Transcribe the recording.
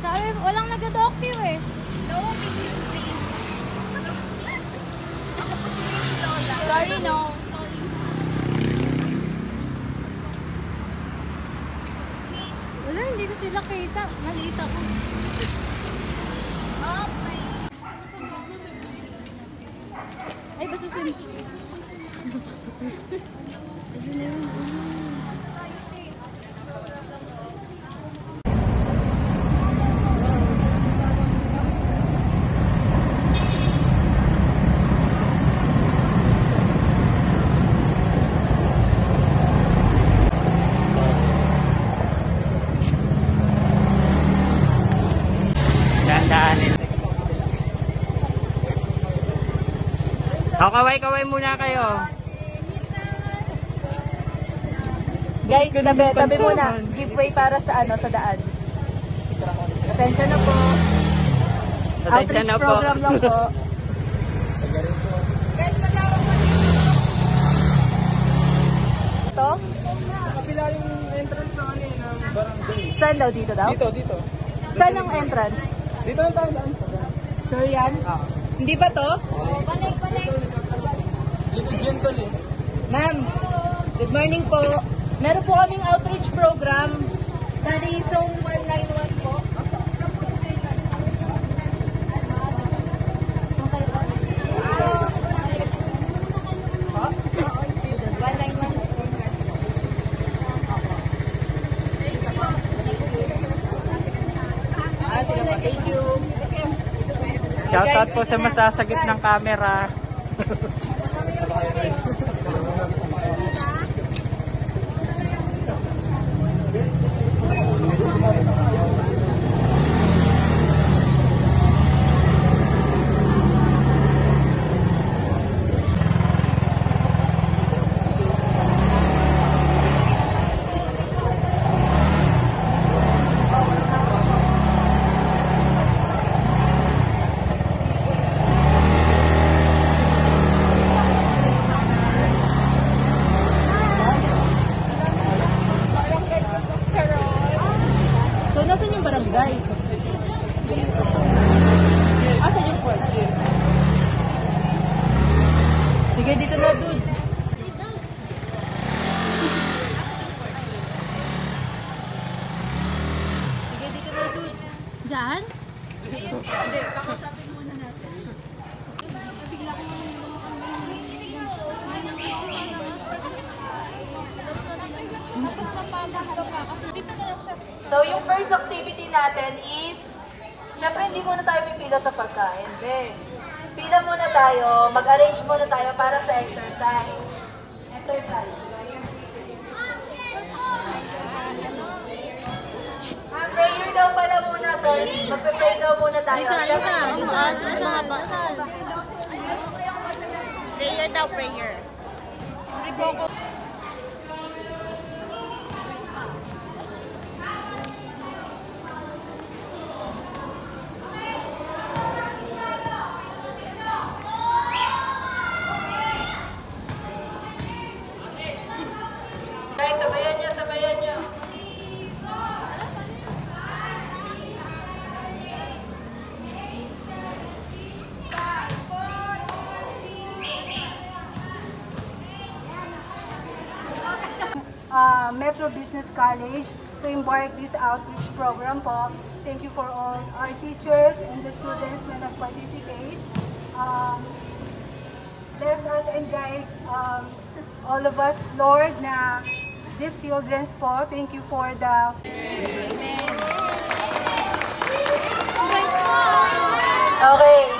Sorry, walang nag-docu eh. No, make you free. Sorry, no. Wala, hindi ko sila kita. Maliit ako. Ay, basusin. Basusin. Ayun na yun. O, kaway-kaway muna kayo. Guys, tabi muna. Giveaway para sa sa daan. Attention na po. Attention na po. Program lang po. Guys, malawak mo dito. Ito? Sa kabila yung entrance na ng barangay. Saan daw? Dito daw? Dito. Saan ang entrance? Dito ang tayo daan. Sure yan? Hindi ba to? Balik. Dito dyan to eh. Ma'am, good morning po. Meron po kaming outreach program. Dari Zone 191 po. Thank you. Shoutout po sa masasagip ng camera. So, nasan yung barangay? Asan yung court? Sige, dito na, dude. Sige, dito na, dude. Diyan? Hindi, kakausapin muna natin. Bigla ko So, yung first activity natin is, syempre hindi muna tayo pipila sa pagkain, be. Pila muna tayo, mag-arrange muna tayo para sa exercise. Exercise. Prayer daw pala muna, sorry. Magpe-pray daw muna tayo. Prayer daw, prayer. Guys, sabayan nyo. Metro Business College to embark this outreach program po. Thank you for all our teachers and the students na nag-participate. Bless us and guide all of us, Lord, na these children po. Thank you for the... Okay.